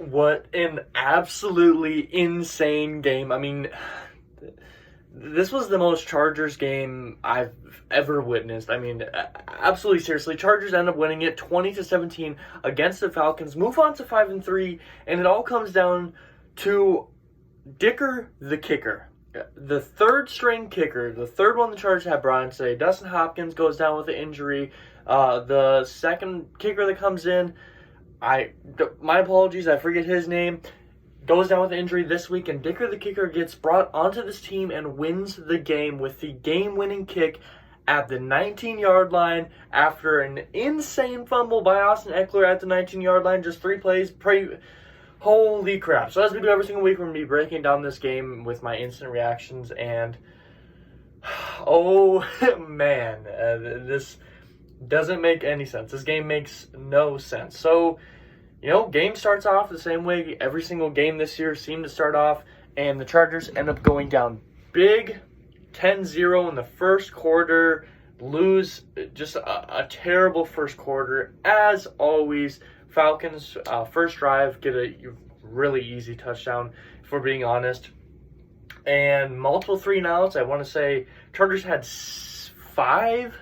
What an absolutely insane game. I mean, this was the most Chargers game I've ever witnessed. I mean, absolutely seriously. Chargers end up winning it 20-17 against the Falcons, move on to 5-3, and it all comes down to Dicker the kicker. The third string kicker, the third one the Chargers had brought in today. Dustin Hopkins goes down with an injury. The second kicker that comes in, my apologies, I forget his name, goes down with an injury this week, and Dicker the kicker gets brought onto this team and wins the game with the game-winning kick at the 19-yard line after an insane fumble by Austin Eckler at the 19-yard line. Just 3 plays. Holy crap. So as we do every single week, we're going to be breaking down this game with my instant reactions, and oh man, this doesn't make any sense. This game makes no sense. So, game starts off the same way every single game this year seemed to start off, and the Chargers end up going down big, 10-0 in the first quarter, lose just a terrible first quarter. As always, Falcons first drive get a really easy touchdown, if we're being honest, and multiple 3-and-outs. I want to say Chargers had five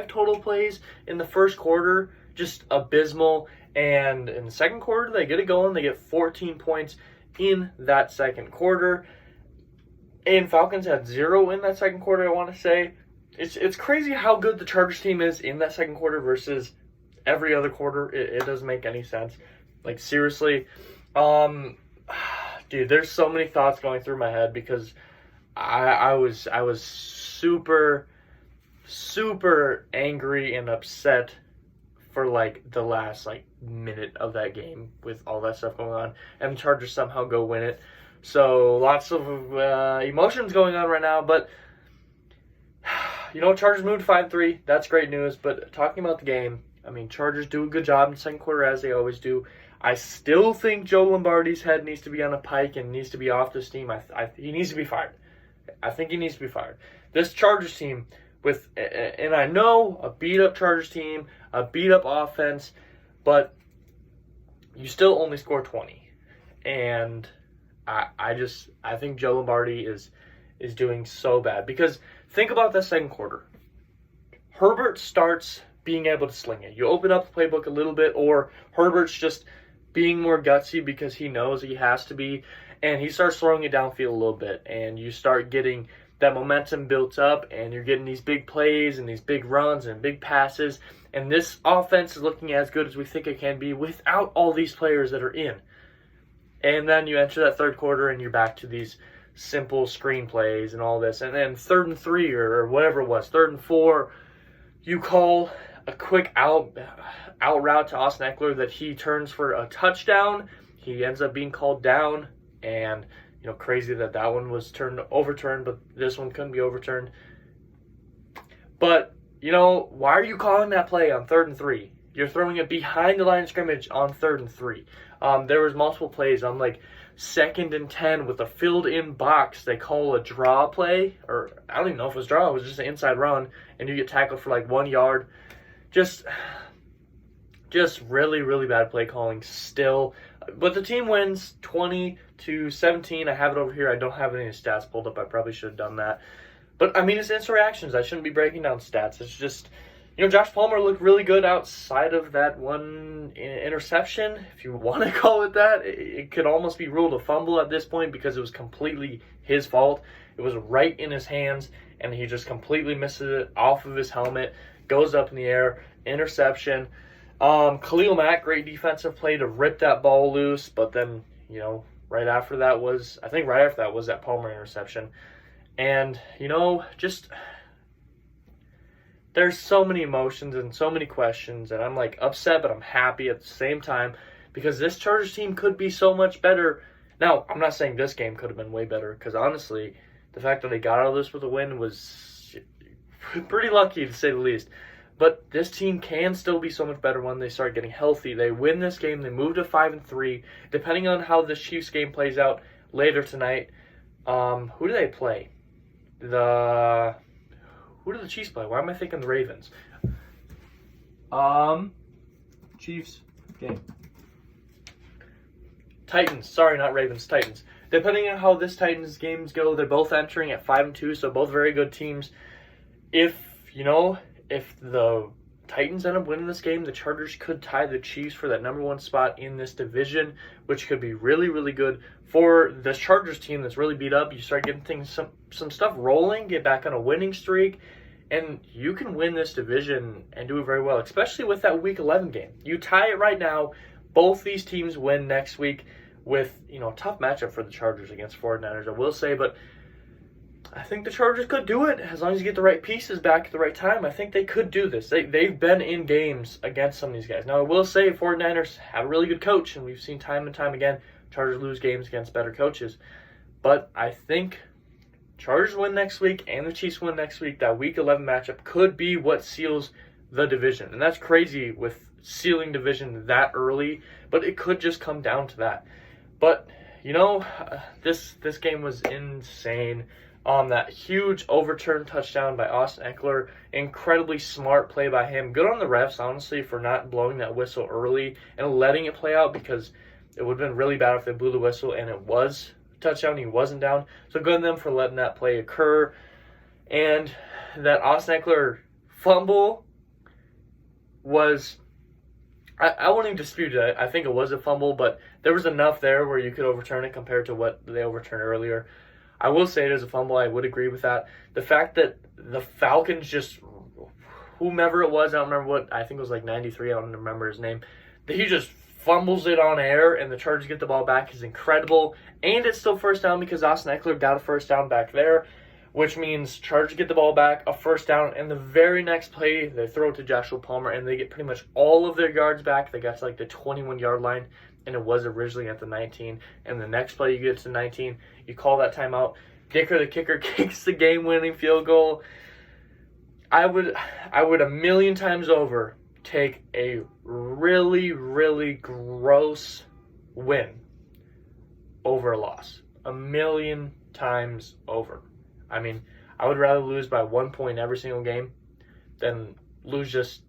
total plays in the first quarter, just abysmal. And in the second quarter, they get it going. They get 14 points in that second quarter. And Falcons had 0 in that second quarter, I want to say. It's crazy how good the Chargers team is in that second quarter versus every other quarter. It doesn't make any sense. Like, seriously. Dude, there's so many thoughts going through my head because I was super angry and upset for the last minute of that game with all that stuff going on, and the Chargers somehow go win it. So lots of emotions going on right now, but Chargers moved to 5-3. That's great news. But talking about the game, I mean, Chargers do a good job in the second quarter, as they always do. I still think Joe Lombardi's head needs to be on a pike and needs to be off this team. He needs to be fired. I think he needs to be fired. This Chargers team, and I know a beat-up Chargers team, a beat-up offense, but you still only score 20. And I think Joe Lombardi is doing so bad. Because think about that second quarter. Herbert starts being able to sling it. You open up the playbook a little bit, or Herbert's just being more gutsy because he knows he has to be, and he starts throwing it downfield a little bit, and you start getting that momentum built up, and you're getting these big plays and these big runs and big passes, and this offense is looking as good as we think it can be without all these players that are in. And then you enter that third quarter, and you're back to these simple screen plays and all this, and then 3rd and 3 or whatever it was, 3rd and 4, you call a quick out route to Austin Eckler that he turns for a touchdown. He ends up being called down, and crazy that one was overturned, but this one couldn't be overturned. But why are you calling that play on 3rd and 3? You're throwing it behind the line of scrimmage on 3rd and 3. There was multiple plays on 2nd and 10 with a filled-in box. They call a draw play, or I don't even know if it was draw. It was just an inside run, and you get tackled for 1 yard. Just really, really bad play calling still. But the team wins 20-17. I have it over here. I don't have any stats pulled up. I probably should have done that. But, I mean, it's instant reactions. I shouldn't be breaking down stats. It's just, Josh Palmer looked really good outside of that one interception, if you want to call it that. It could almost be ruled a fumble at this point because it was completely his fault. It was right in his hands, and he just completely misses it off of his helmet, goes up in the air, interception. Khalil Mack, great defensive play to rip that ball loose, but then, right after that was that Palmer interception. And, just there's so many emotions and so many questions, and I'm upset, but I'm happy at the same time because this Chargers team could be so much better. Now, I'm not saying this game could have been way better because honestly, the fact that they got out of this with a win was pretty lucky to say the least. But this team can still be so much better when they start getting healthy. They win this game. They move to 5-3. Depending on how this Chiefs game plays out later tonight, who do they play? Who do the Chiefs play? Why am I thinking the Ravens? Chiefs game. Titans. Sorry, not Ravens. Titans. Depending on how this Titans games go, they're both entering at 5-2, so both very good teams. If the Titans end up winning this game, the Chargers could tie the Chiefs for that number 1 spot in this division, which could be really, really good for this Chargers team that's really beat up. You start getting things, some stuff rolling, get back on a winning streak, and you can win this division and do it very well, especially with that Week 11 game. You tie it right now. Both these teams win next week with, a tough matchup for the Chargers against 49ers, I will say, but I think the Chargers could do it as long as you get the right pieces back at the right time. I think they could do this. They've been in games against some of these guys. Now, I will say 49ers have a really good coach, and we've seen time and time again Chargers lose games against better coaches. But I think Chargers win next week and the Chiefs win next week. That Week 11 matchup could be what seals the division. And that's crazy with sealing division that early, but it could just come down to that. But, this game was insane. That huge overturned touchdown by Austin Eckler, incredibly smart play by him. Good on the refs, honestly, for not blowing that whistle early and letting it play out, because it would have been really bad if they blew the whistle and it was a touchdown, he wasn't down. So good on them for letting that play occur. And that Austin Eckler fumble was, I wouldn't even dispute it. I think it was a fumble, but there was enough there where you could overturn it compared to what they overturned earlier. I will say it is a fumble. I would agree with that. The fact that the Falcons just, whomever it was, I don't remember what, I think it was like 93, I don't remember his name, that he just fumbles it on air and the Chargers get the ball back is incredible. And it's still first down because Austin Eckler got a first down back there, which means Chargers get the ball back, a first down, and the very next play, they throw it to Joshua Palmer, and they get pretty much all of their yards back. They got to like the 21-yard line, and it was originally at the 19. And the next play, you get to 19, you call that timeout. Dicker, the kicker, kicks the game-winning field goal. I would a million times over take a really, really gross win over a loss. A million times over. I mean, I would rather lose by 1 point every single game than lose just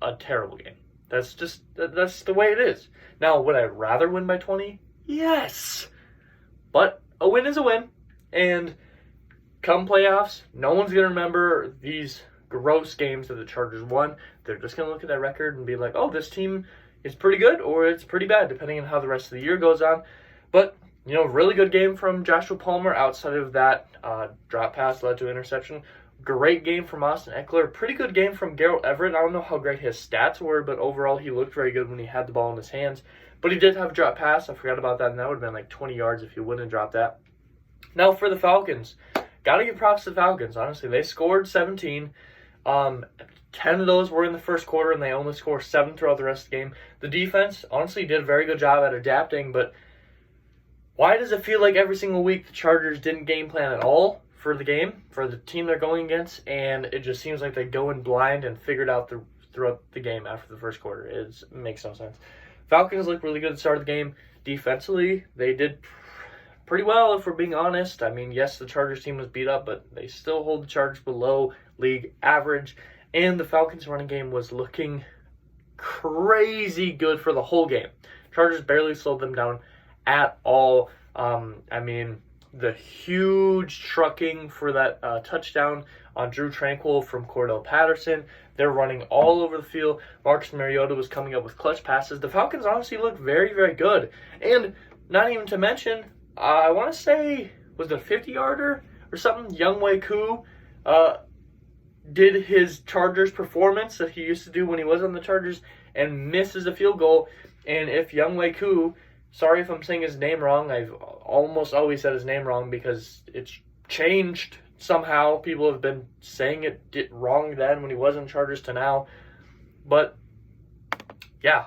a terrible game. That's the way it is. Now, would I rather win by 20? Yes. But a win is a win. And come playoffs, no one's going to remember these gross games that the Chargers won. They're just going to look at that record and be like, oh, this team is pretty good or it's pretty bad, depending on how the rest of the year goes on. But, really good game from Joshua Palmer outside of that drop pass led to interception. Great game from Austin Eckler. Pretty good game from Gerald Everett. I don't know how great his stats were, but overall he looked very good when he had the ball in his hands. But he did have a drop pass. I forgot about that, and that would have been like 20 yards if he wouldn't have dropped that. Now for the Falcons. Got to give props to the Falcons, honestly. They scored 17. 10 of those were in the first quarter, and they only scored 7 throughout the rest of the game. The defense, honestly, did a very good job at adapting, but why does it feel like every single week the Chargers didn't game plan at all for the game, for the team they're going against, and it just seems like they go in blind and figure it out throughout the game after the first quarter? It makes no sense. Falcons looked really good at the start of the game. Defensively, they did pretty well, if we're being honest. I mean, yes, the Chargers team was beat up, but they still hold the Chargers below league average. And the Falcons running game was looking crazy good for the whole game. Chargers barely slowed them down at all. I mean, the huge trucking for that touchdown on Drew Tranquill from Cordell Patterson. They're running all over the field. Marcus Mariota was coming up with clutch passes. The Falcons honestly looked very, very good. And not even to mention, I want to say, was it a 50-yarder or something? Younghoe Koo did his Chargers performance that he used to do when he was on the Chargers and misses a field goal. And if Younghoe Koo, sorry if I'm saying his name wrong, I've almost always said his name wrong because it's changed somehow. People have been saying it wrong then when he was in Chargers to now. But, yeah,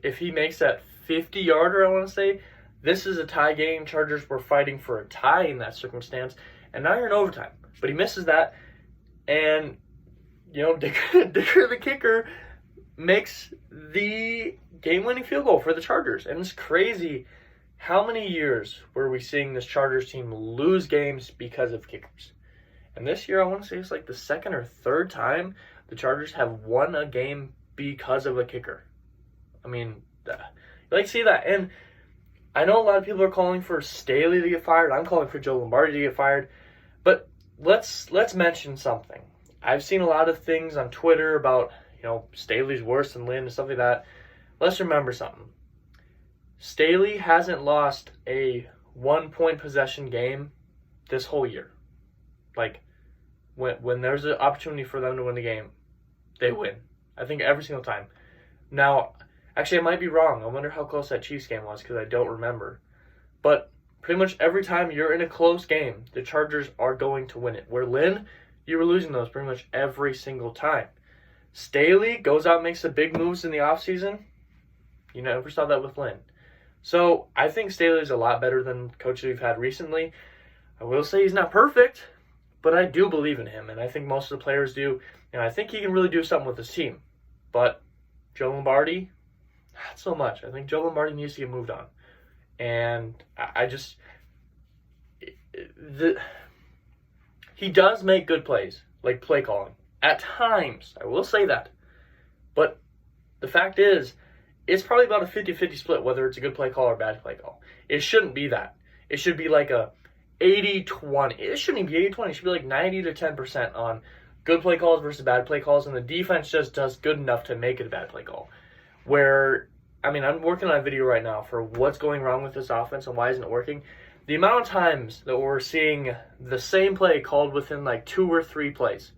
if he makes that 50-yarder, I want to say, this is a tie game. Chargers were fighting for a tie in that circumstance, and now you're in overtime. But he misses that, and, Dicker the kicker makes the game-winning field goal for the Chargers. And it's crazy how many years were we seeing this Chargers team lose games because of kickers. And this year, I want to say it's like the second or third time the Chargers have won a game because of a kicker. I mean, you like to see that. And I know a lot of people are calling for Staley to get fired. I'm calling for Joe Lombardi to get fired. But let's mention something. I've seen a lot of things on Twitter about, Staley's worse than Lynn and stuff like that. Let's remember something. Staley hasn't lost a 1-point possession game this whole year. Like, when there's an opportunity for them to win the game, they win. I think every single time. Now, actually, I might be wrong. I wonder how close that Chiefs game was because I don't remember. But pretty much every time you're in a close game, the Chargers are going to win it. Where Lynn, you were losing those pretty much every single time. Staley goes out and makes the big moves in the offseason. You never saw that with Lynn. So I think Staley's a lot better than coaches we've had recently. I will say he's not perfect, but I do believe in him, and I think most of the players do, and I think he can really do something with his team. But Joe Lombardi, not so much. I think Joe Lombardi needs to get moved on. And he does make good plays, like play calling. At times, I will say that. But the fact is, it's probably about a 50-50 split, whether it's a good play call or a bad play call. It shouldn't be that. It should be like a 80-20. It shouldn't even be 80-20. It should be like 90 to 10% on good play calls versus bad play calls, and the defense just does good enough to make it a bad play call. I'm working on a video right now for what's going wrong with this offense and why isn't it working. The amount of times that we're seeing the same play called within like 2 or 3 plays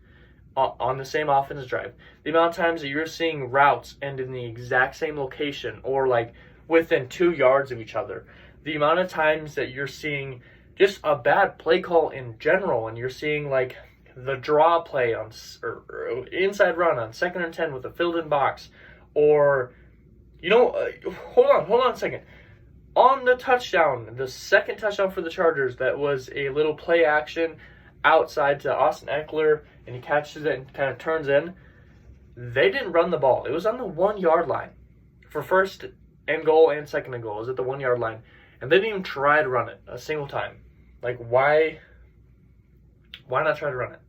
on the same offensive drive. The amount of times that you're seeing routes end in the exact same location or like within 2 yards of each other. The amount of times that you're seeing just a bad play call in general, and you're seeing like the draw play or inside run on 2nd and 10 with a filled in box, or hold on a second. On the touchdown, the second touchdown for the Chargers, that was a little play action outside to Austin Eckler, and he catches it and kind of turns in. They didn't run the ball. It was on the 1-yard line for first and goal and second and goal. It was at the 1-yard line, and they didn't even try to run it a single time. Like, why not try to run it?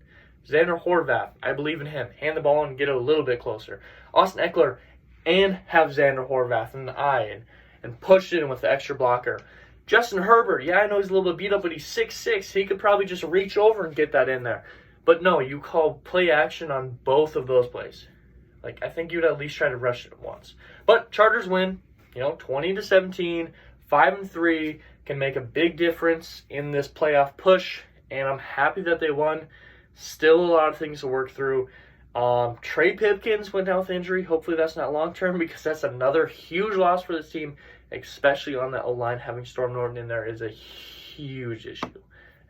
Xander Horvath, I believe in him. Hand the ball and get it a little bit closer. Austin Eckler, and have Xander Horvath in the eye and push it in with the extra blocker. Justin Herbert, I know he's a little bit beat up, but he's 6'6". He could probably just reach over and get that in there. But no, you call play action on both of those plays. Like, I think you'd at least try to rush it once. But Chargers win, 20-17, 5-3, can make a big difference in this playoff push, and I'm happy that they won. Still a lot of things to work through. Trey Pipkins went down with injury. Hopefully that's not long-term, because that's another huge loss for this team, especially on that O-line. Having Storm Norton in there is a huge issue,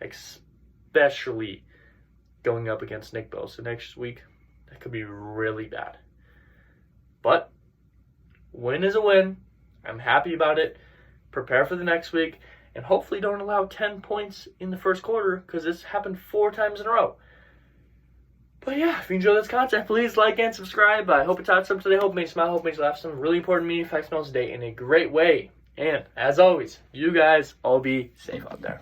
especially going up against Nick Bosa next week. That could be really bad. But win is a win. I'm happy about it. Prepare for the next week, and hopefully don't allow 10 points in the first quarter, because this happened 4 times in a row. But yeah, if you enjoyed this content, please like and subscribe. I hope it taught something today. Hope it made you smile. Hope it made you laugh. Some really important meaning facts and knowledge today in a great way. And as always, you guys all be safe out there.